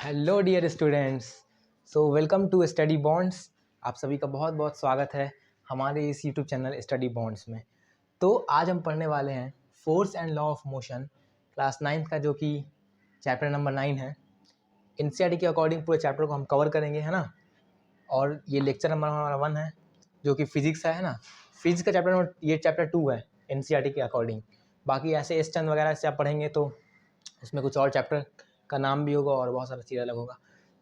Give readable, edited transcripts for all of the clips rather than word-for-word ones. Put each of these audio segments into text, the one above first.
Hello dear students. Welcome to study bonds. आप सभी का बहुत बहुत स्वागत है हमारे इस यूट्यूब चैनल स्टडी बॉन्ड्स में। तो आज हम पढ़ने वाले हैं force and law of motion class 9th का, जो कि चैप्टर नंबर 9 है। एनसीईआरटी के अकॉर्डिंग पूरे चैप्टर को हम कवर करेंगे, है ना। और ये लेक्चर नंबर हमारा 1 है, जो कि फिजिक्स है ना। फिजिक्स का चैप्टर नंबर, ये चैप्टर 2 है एनसीईआरटी के अकॉर्डिंग। बाकी ऐसे एस चंद वगैरह से आप पढ़ेंगे तो उसमें कुछ और चैप्टर का नाम भी होगा और बहुत सारा चीज़ अलग होगा।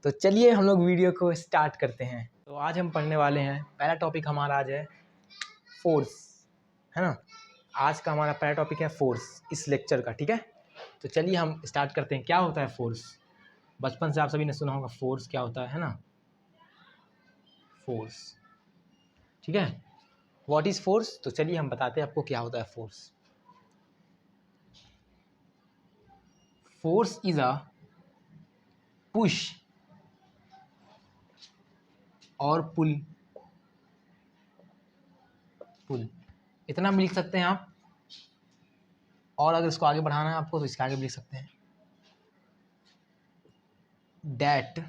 तो चलिए हम लोग वीडियो को स्टार्ट करते हैं। तो आज हम पढ़ने वाले हैं, पहला टॉपिक हमारा आज है फोर्स, है ना। आज का हमारा पहला टॉपिक है फोर्स इस लेक्चर का, ठीक है। तो चलिए हम स्टार्ट करते हैं। क्या होता है फोर्स? बचपन से आप सभी ने सुना होगा फोर्स क्या होता है ना। फोर्स, ठीक है। What is force? तो चलिए हम बताते हैं आपको क्या होता है force. Force is a push और पुल इतना भी लिख सकते हैं आप। और अगर इसको आगे बढ़ाना है आपको तो इसके आगे भी लिख सकते हैं। डैट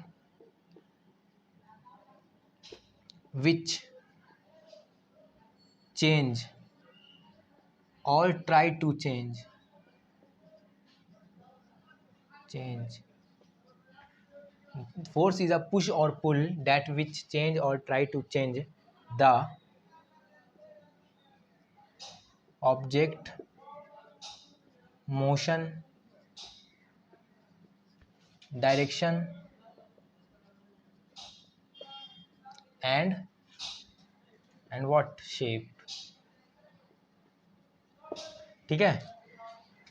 विच चेंज और try to change force is a push और पुल डैट विच चेंज और try to change the object motion direction and what shape, ठीक है।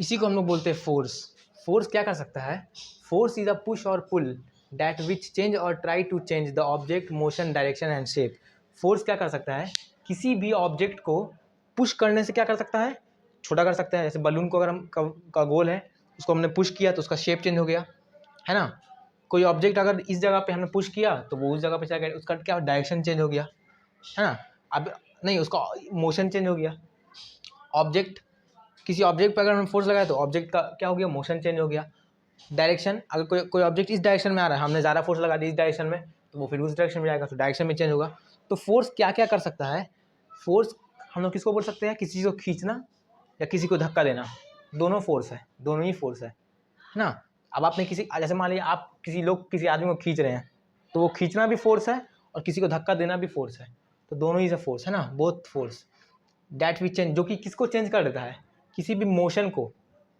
इसी को हम लोग बोलते हैं फोर्स। फोर्स क्या कर सकता है? फोर्स इज अ पुश और पुल डैट विच चेंज और try to change the object motion direction and shape. Force क्या कर सकता है? किसी भी ऑब्जेक्ट को पुश करने से क्या कर सकता है? छोटा कर सकता है। जैसे बलून को अगर हम का गोल है, उसको हमने पुश किया तो उसका शेप चेंज हो गया, है ना। कोई ऑब्जेक्ट अगर इस जगह पे हमने पुश किया तो वो उस जगह पे चला गया, उसका क्या डायरेक्शन चेंज हो गया, है ना। अब नहीं, उसका मोशन चेंज हो गया। ऑब्जेक्ट, किसी ऑब्जेक्ट पर अगर हम फोर्स लगाए तो ऑब्जेक्ट का क्या हो गया? मोशन चेंज हो गया। डायरेक्शन, अगर कोई ऑब्जेक्ट इस डायरेक्शन में आ रहा है, हमने ज़्यादा फोर्स लगा दिया इस डायरेक्शन में, तो वो फिर उस डायरेक्शन में जाएगा, तो डायरेक्शन में चेंज होगा। तो फोर्स क्या क्या कर सकता है? फोर्स हम लोग किसको बोल सकते हैं? किसी को खींचना या किसी को धक्का देना, दोनों फोर्स है, दोनों ही फोर्स है ना। अब आपने किसी, जैसे मान लीजिए आप किसी आदमी को खींच रहे हैं, तो वो खींचना भी फोर्स है और किसी को धक्का देना भी फोर्स है। तो दोनों ही से फोर्स है ना, both force. That which change, जो कि किसको चेंज कर देता है? किसी भी मोशन को।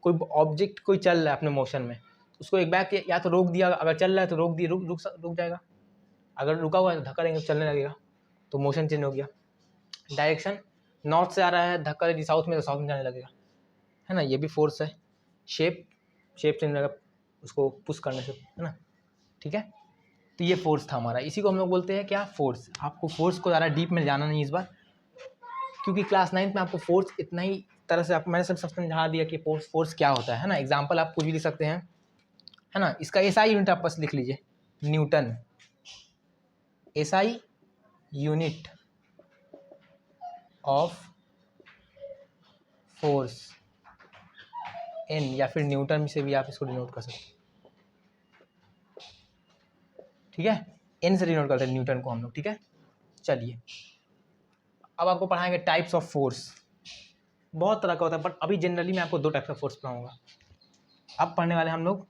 कोई ऑब्जेक्ट कोई चल रहा है अपने मोशन में, उसको एक बैक या तो रोक दिया, अगर चल रहा है तो रोक दिया, रुक जाएगा। अगर रुका हुआ है तो धक्का देंगे तो चलने लगेगा, तो मोशन चेंज हो गया। डायरेक्शन, नॉर्थ से आ रहा है, धक्का दे दी साउथ में तो साउथ में जाने लगेगा, है ना, ये भी फोर्स है। शेप चेंज हो जाएगा उसको पुश करने से, है ना, ठीक है। तो ये फोर्स था हमारा, इसी को हम लोग बोलते हैं क्या? फोर्स। आपको फोर्स को ज़्यादा डीप में जाना नहीं इस बार, क्योंकि क्लास 9th में आपको फोर्स इतना ही तरह से मैंने सब समझा दिया कि फोर्स क्या होता है ना। एग्जाम्पल आप कुछ भी लिख सकते हैं, है ना। इसका एसआई यूनिट आप बस लिख लीजिए, Newton. SI unit of force, N, या फिर न्यूटन से भी आप इसको डिनोट कर सकते हैं, ठीक है। एन से डिनोट करते हैं न्यूटन को हम लोग, ठीक है। चलिए अब आपको पढ़ाएंगे टाइप्स ऑफ फोर्स। बहुत तरह का होता है, बट अभी जनरली मैं आपको 2 टाइप्स ऑफ फोर्स पढ़ाऊंगा। अब पढ़ने वाले हम लोग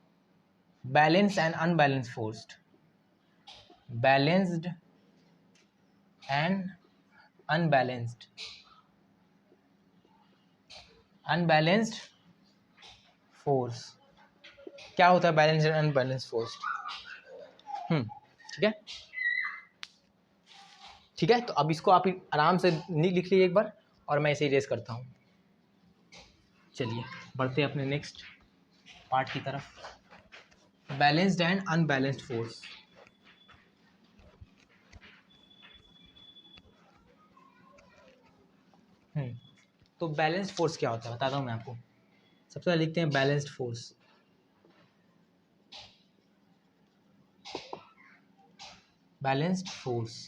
balance and unbalance force. Balanced and unbalanced. Unbalanced force क्या होता है? बैलेंस एंड अनबैलेंस फोर्स, ठीक है, ठीक है। तो अब इसको आप आराम से लिख लीजिए एक बार, और मैं इसे इरेज करता हूँ। चलिए बढ़ते हैं अपने नेक्स्ट पार्ट की तरफ। Balanced and unbalanced force. तो बैलेंस्ड फोर्स क्या होता है बताता हूँ मैं आपको। सबसे पहले लिखते हैं balanced force. Balanced force,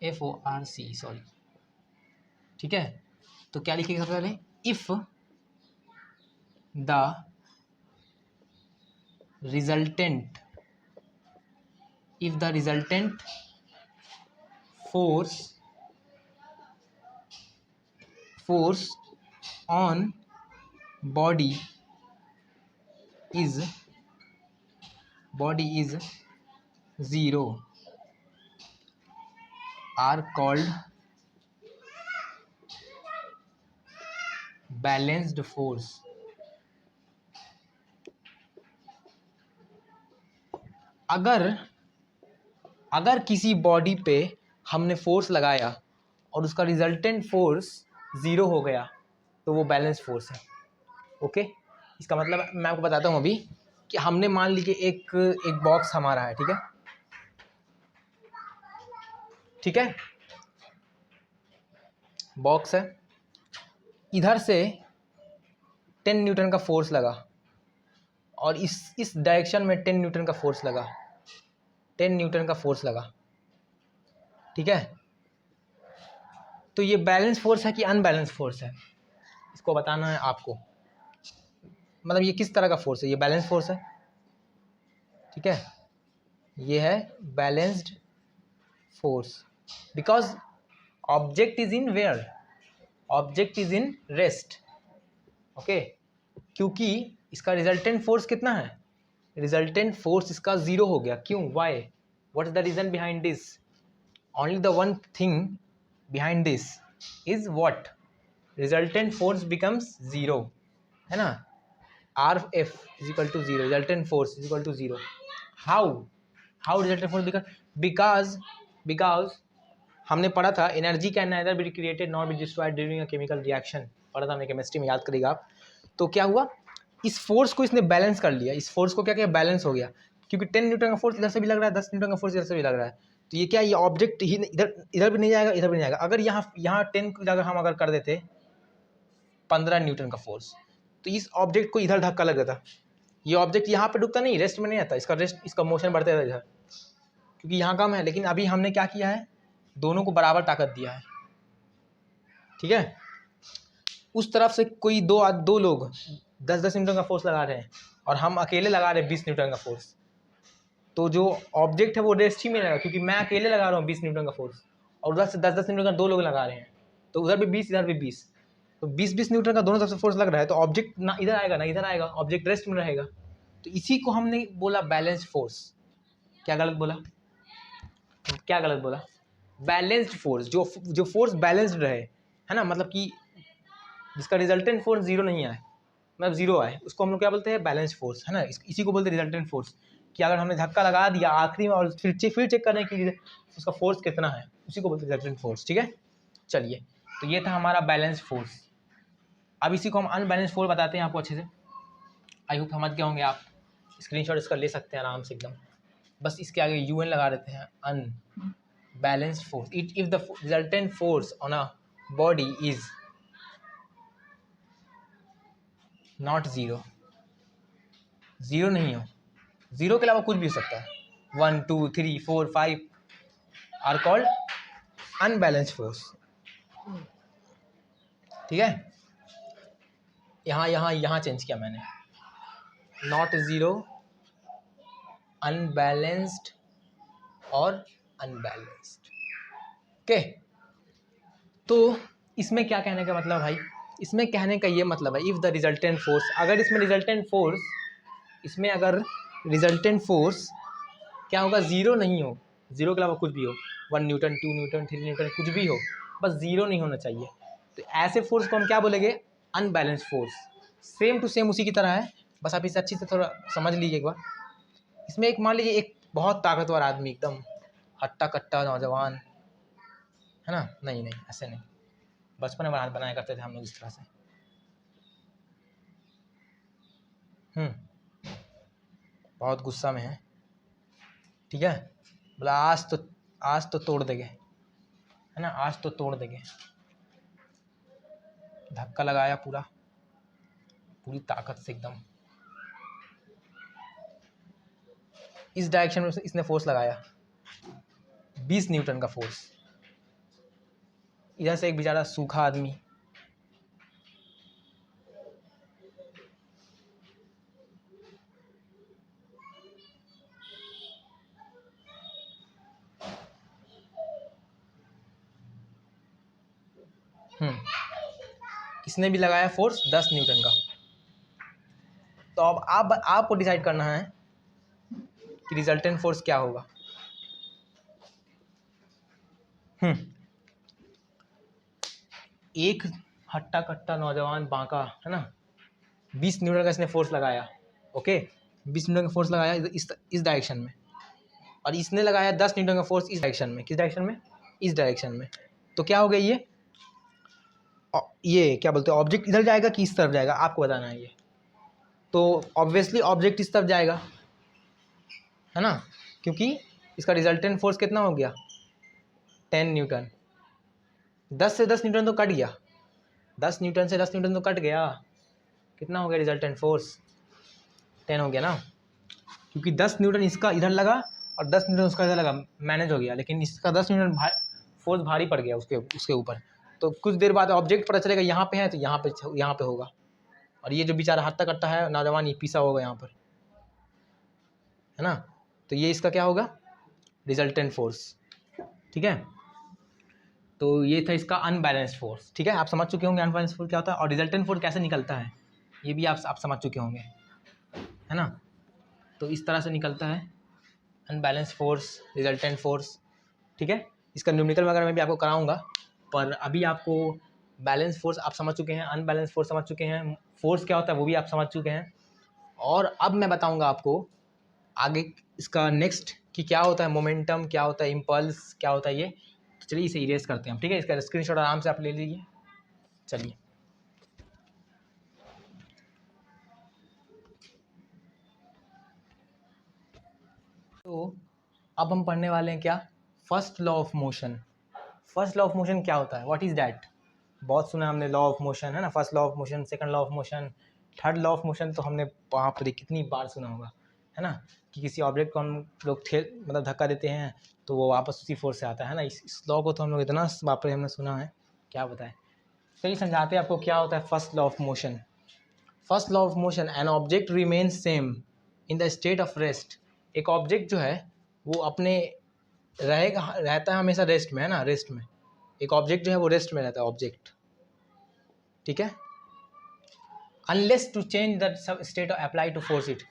FORC, sorry, ठीक है। तो क्या लिखेगा सबसे पहले? If the resultant, if the resultant force on body is zero, are called balanced force. अगर किसी बॉडी पे हमने फोर्स लगाया और उसका रिजल्टेंट फोर्स ज़ीरो हो गया तो वो बैलेंस फोर्स है। ओके, इसका मतलब मैं आपको बताता हूँ अभी कि हमने मान लीजिए एक बॉक्स हमारा है, ठीक है, ठीक है, बॉक्स है, इधर से 10 न्यूटन का फोर्स लगा और इस डायरेक्शन में 10 न्यूटन का फोर्स लगा, 10 न्यूटन का फोर्स लगा, ठीक है। तो ये बैलेंस फोर्स है कि अनबैलेंस फोर्स है, इसको बताना है आपको। मतलब ये किस तरह का फोर्स है, ये बैलेंस फोर्स है, ठीक है, ये है balanced force, because object is in where, object is in rest. Okay, क्योंकि इसका रिजल्टेंट फोर्स कितना है, रिजल्टेंट फोर्स इसका ज़ीरो हो गया। क्यों, why, what is the reason behind this? Only the one thing behind this is what, resultant force becomes zero, है ना, R F is equal to zero, resultant force is equal to zero. How resultant force because हमने पढ़ा था energy can neither be created not be destroyed during a chemical reaction, पढ़ा था हमने chemistry में, याद करिएगा आप। तो क्या हुआ, इस फोर्स को इसने बैलेंस कर लिया, इस फोर्स को क्या किया, बैलेंस हो गया, क्योंकि 10 न्यूटन का फोर्स इधर से भी लग रहा है, 10 न्यूटन का फोर्स इधर से भी लग रहा है, तो ये क्या, ये ऑब्जेक्ट ही इधर भी नहीं जाएगा, इधर भी नहीं जाएगा। अगर यहाँ 10 की जगह हम अगर कर देते 15 न्यूटन का फोर्स, तो इस ऑब्जेक्ट को इधर धक्का लग जाता, ये ऑब्जेक्ट यहाँ पे डूबता नहीं, रेस्ट में नहीं आता, इसका मोशन बढ़ता है इधर, क्योंकि यहाँ कम है। लेकिन अभी हमने क्या किया है, दोनों को बराबर ताकत दिया है, ठीक है। उस तरफ से कोई दो लोग 10-10 न्यूटन का फोर्स लगा रहे हैं और हम अकेले लगा रहे हैं 20 न्यूटन का फोर्स, तो जो ऑब्जेक्ट है वो रेस्ट ही में रहेगा, क्योंकि मैं अकेले लगा रहा हूँ 20 न्यूटन का फोर्स और उधर से 10-10 न्यूटन का दो लोग लगा रहे हैं, तो उधर भी 20 इधर भी 20, तो 20-20 न्यूटन का दोनों तरफ से फोर्स लग रहा है, तो ऑब्जेक्ट ना इधर आएगा ना इधर आएगा, ऑब्जेक्ट रेस्ट में रहेगा। तो इसी को हमने बोला बैलेंस फोर्स। क्या गलत बोला, क्या गलत बोला, बैलेंस्ड फोर्स, जो फोर्स बैलेंस्ड रहे, है ना, मतलब कि जिसका रिजल्टेंट फोर्स जीरो नहीं आए, मतलब जीरो आए, उसको हम लोग क्या बोलते हैं, बैलेंस फोर्स, है ना, इसी को बोलते हैं रिजल्टेंट फोर्स। कि अगर हमने धक्का लगा दिया आखिरी में और फिर चेक करने की उसका फोर्स कितना है, उसी को बोलते हैं रिजल्टेंट फोर्स, ठीक है। चलिए, तो ये था हमारा बैलेंस फोर्स। अब इसी को हम अनबैलेंस फोर्स बताते हैं आपको अच्छे से, आई होप समझ गए होंगे आप, स्क्रीनशॉट इसका ले सकते हैं आराम से एकदम, बस इसके आगे UN लगा देते हैं, unbalanced force, if the resultant force on a body is not zero, zero नहीं हो, ज़ीरो के अलावा कुछ भी हो सकता है, 1 2 3 4 5 आर कॉल्ड अनबैलेंस्ड फोर्स, ठीक है। यहाँ चेंज किया मैंने, नॉट ज़ीरो, अनबैलेंस्ड और अनबैलेंस्ड, ओके। तो इसमें क्या कहने का मतलब भाई, इसमें कहने का ये मतलब है, इफ़ द रिजल्टेंट फोर्स, अगर इसमें रिजल्टेंट फोर्स, इसमें अगर रिजल्टेंट फोर्स क्या होगा, ज़ीरो नहीं हो, ज़ीरो के अलावा कुछ भी हो, 1 न्यूटन 2 न्यूटन 3 न्यूटन कुछ भी हो, बस ज़ीरो नहीं होना चाहिए, तो ऐसे फोर्स को हम क्या बोलेंगे, unbalance force. Same to same उसी की तरह है, बस आप इसे अच्छी से थोड़ा समझ लीजिए एक बार। इसमें एक मान लीजिए एक बहुत ताकतवर आदमी, एकदम हट्टा कट्टा नौजवान, है ना, नहीं ऐसे नहीं, बचपन में बनाया करते थे हम लोग इस तरह से, बहुत गुस्सा में है, ठीक है, बोला आज तो तोड़ देंगे, है ना, आज तो तोड़ देंगे, धक्का लगाया पूरी ताकत से एकदम, इस डायरेक्शन में इसने फोर्स लगाया 20 न्यूटन का फोर्स, इधर से एक बेचारा सूखा आदमी, इसने भी लगाया फोर्स 10 न्यूटन का। तो अब आपको डिसाइड करना है कि रिजल्टेंट फोर्स क्या होगा। एक हट्टा कट्टा नौजवान बांका, है ना, 20 न्यूटन का इसने फोर्स लगाया। ओके, 20 न्यूटन का फोर्स लगाया इस डायरेक्शन में, और इसने लगाया 10 न्यूटन का फोर्स इस डायरेक्शन में। किस डायरेक्शन में? इस डायरेक्शन में। तो क्या हो गया ये क्या बोलते हैं, ऑब्जेक्ट इधर जाएगा कि इस तरफ जाएगा, आपको बताना है ये। तो ऑब्वियसली ऑब्जेक्ट इस तरफ जाएगा, है ना, क्योंकि इसका रिजल्टेंट फोर्स कितना हो गया, 10 न्यूटन। 10 से 10 न्यूटन तो कट गया, 10 न्यूटन से 10 न्यूटन तो कट गया। कितना हो गया रिजल्टेंट फोर्स? 10 हो गया ना, क्योंकि 10 न्यूटन इसका इधर लगा और 10 न्यूटन उसका इधर लगा, मैनेज हो गया। लेकिन इसका 10 न्यूटन फोर्स भारी पड़ गया उसके ऊपर। तो कुछ देर बाद ऑब्जेक्ट पता चलेगा यहाँ पे है, तो यहाँ पे होगा। और ये जो बेचारा हत्ता कट्टा है नौजवान, ये पीसा होगा यहाँ पर, है ना। तो ये इसका क्या होगा, रिजल्टेंट फोर्स। ठीक है, तो ये था इसका अनबैलेंस्ड फोर्स। ठीक है, आप समझ चुके होंगे अनबैलेंस्ड फोर्स क्या होता है और रिजल्टेंट फोर्स कैसे निकलता है, ये भी आप समझ चुके होंगे, है ना। तो इस तरह से निकलता है अनबैलेंस्ड फोर्स, रिजल्टेंट फोर्स। ठीक है, इसका न्यूमेरिकल वगैरह मैं भी आपको कराऊंगा, पर अभी आपको बैलेंस फोर्स आप समझ चुके हैं, अनबैलेंस फोर्स समझ चुके हैं, फोर्स क्या होता है वो भी आप समझ चुके हैं। और अब मैं बताऊंगा आपको आगे इसका नेक्स्ट कि क्या होता है मोमेंटम, क्या होता है इम्पल्स, क्या होता है ये। तो चलिए इसे इरेज करते हैं हम। ठीक है, इसका स्क्रीनशॉट आराम से आप ले लीजिए। चलिए, तो अब हम पढ़ने वाले हैं क्या, first law of motion. First law of motion क्या होता है, व्हाट इज दैट। बहुत सुना हमने लॉ ऑफ मोशन, है ना, first law of motion, second law of motion, third law of motion. तो हमने बाप रे कितनी बार सुना होगा, है ना, कि किसी ऑब्जेक्ट को हम लोग मतलब धक्का देते हैं तो वो वापस उसी फोर्स से आता है ना। इस लॉ को तो हम लोग इतना बाप रे हमने सुना है, क्या बताएं। चलिए समझाते हैं आपको क्या होता है first law of motion. First law of motion, an object remains same in the state of rest. एक ऑब्जेक्ट जो है वो अपने रहता है हमेशा रेस्ट में, है ना, रेस्ट में। एक ऑब्जेक्ट जो है वो रेस्ट में रहता है ऑब्जेक्ट, ठीक है, unless to change the state apply to force it.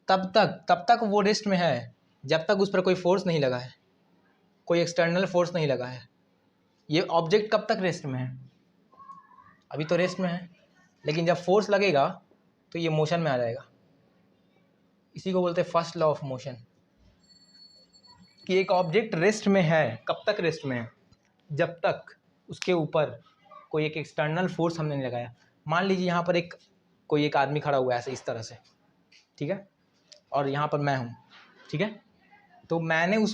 तब तक वो रेस्ट में है जब तक उस पर कोई फोर्स नहीं लगा है, कोई एक्सटर्नल फोर्स नहीं लगा है। ये ऑब्जेक्ट कब तक रेस्ट में है, अभी तो रेस्ट में है, लेकिन जब फोर्स लगेगा तो ये मोशन में आ जाएगा। इसी को बोलते हैं फर्स्ट लॉ ऑफ मोशन, कि एक ऑब्जेक्ट रेस्ट में है। कब तक रेस्ट में है, जब तक उसके ऊपर कोई एक एक्सटर्नल फोर्स हमने नहीं लगाया। मान लीजिए यहाँ पर कोई एक आदमी खड़ा हुआ है ऐसे इस तरह से, ठीक है, और यहाँ पर मैं हूँ, ठीक है। तो मैंने उस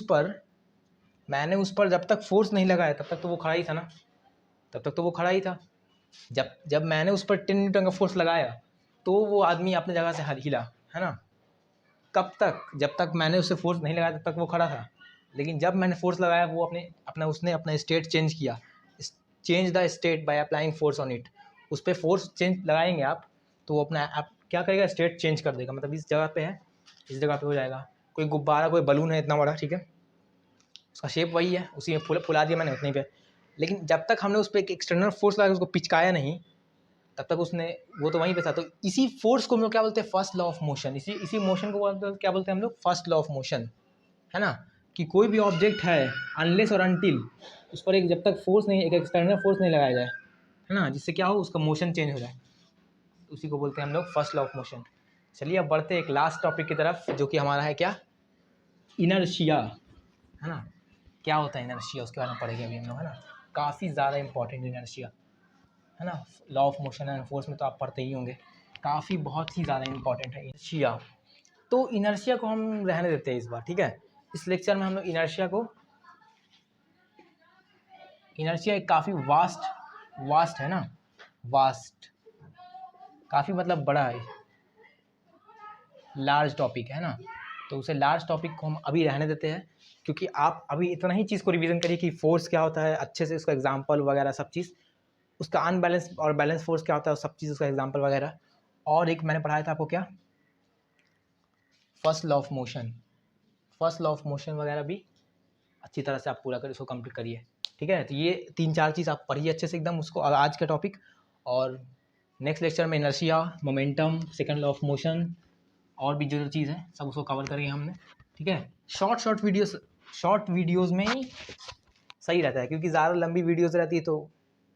पर जब तक फोर्स नहीं लगाया तब तक तो वो खड़ा ही था ना, तब तक तो वो खड़ा ही था। जब मैंने उस पर 10 न्यूटन का फोर्स लगाया तो वो आदमी अपनी जगह से हिला, है ना। कब तक, जब तक मैंने उससे फोर्स नहीं लगाया तब तक वो खड़ा था। लेकिन जब मैंने फोर्स लगाया वो उसने अपना स्टेट चेंज किया। Change the state by applying force on it. उस पर फोर्स चेंज लगाएंगे आप तो वो आप क्या करेगा, स्टेट चेंज कर देगा। मतलब इस जगह पे है, इस जगह पे हो जाएगा। कोई गुब्बारा, कोई बलून है इतना बड़ा, ठीक है, उसका शेप वही है, उसी में फुला दिया मैंने उतनी पे। लेकिन जब तक हमने उस पर एक एक्सटर्नल फोर्स लगा उसको पिचकाया नहीं तब तक वो तो वहीं पे था। तो इसी फोर्स को हम लोग क्या बोलते हैं, फर्स्ट लॉ ऑफ मोशन। इसी मोशन को क्या बोलते हैं हम लोग, फर्स्ट लॉ ऑफ मोशन, है ना। कि कोई भी ऑब्जेक्ट है अनलेस और अनटिल उस पर जब तक फोर्स नहीं, एक एक्सटर्नल फोर्स नहीं लगाया जाए, है ना, जिससे क्या हो उसका मोशन चेंज हो जाए, उसी को बोलते हैं हम लोग फर्स्ट लॉ ऑफ मोशन। चलिए अब बढ़ते हैं एक लास्ट टॉपिक की तरफ जो कि हमारा है क्या, इनर्शिया, है ना। क्या होता है इनर्शिया, उसके बारे में पढ़ेंगे अभी हम लोग, है ना। काफ़ी ज़्यादा इंपॉर्टेंट इनर्शिया, है ना। Law of motion and force में तो आप पढ़ते ही होंगे, काफ़ी बहुत ही ज़्यादा इंपॉर्टेंट है इनर्शिया। तो इनर्शिया को हम रहने देते हैं इस बार, ठीक है। इस लेक्चर में हम लोग इनर्शिया एक काफ़ी वास्ट है ना, वास्ट, काफ़ी मतलब बड़ा है, लार्ज टॉपिक है ना। तो उसे लार्ज टॉपिक को हम अभी रहने देते हैं, क्योंकि आप अभी इतना ही चीज़ को रिवीजन करिए कि फोर्स क्या होता है अच्छे से, उसका एग्जांपल वगैरह सब चीज़, उसका अनबैलेंस और बैलेंस फोर्स क्या होता है सब चीज़, उसका एग्जांपल वगैरह। और एक मैंने पढ़ाया था आपको क्या, फर्स्ट लॉ ऑफ मोशन वगैरह भी अच्छी तरह से आप पूरा कर इसको कंप्लीट करिए, ठीक है। तो ये 3-4 चीज़ आप पढ़िए अच्छे से एकदम उसको, और आज का टॉपिक। और नेक्स्ट लेक्चर में inertia, momentum, second law of motion और भी जो चीज़ है सब उसको कवर करेंगे हमने, ठीक है। शॉर्ट वीडियोज़ में ही सही रहता है, क्योंकि ज़्यादा लंबी वीडियोज़ रहती है तो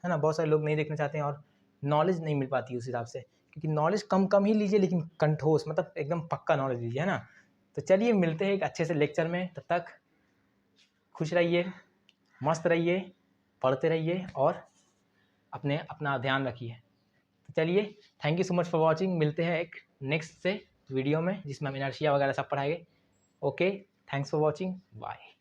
है ना, बहुत सारे लोग नहीं देखना चाहते हैं और नॉलेज नहीं मिल पाती उस हिसाब से, क्योंकि नॉलेज कम कम ही लीजिए लेकिन कंठोस, मतलब एकदम पक्का नॉलेज लीजिए, है ना। तो चलिए मिलते हैं एक अच्छे से लेक्चर में, तब तक खुश रहिए, मस्त रहिए, पढ़ते रहिए और अपना ध्यान रखिए। तो चलिए, thank you so much for watching. मिलते हैं एक नेक्स्ट से वीडियो में जिसमें हम इनर्शिया वगैरह सब पढ़ाएंगे। Okay, thanks for watching, bye.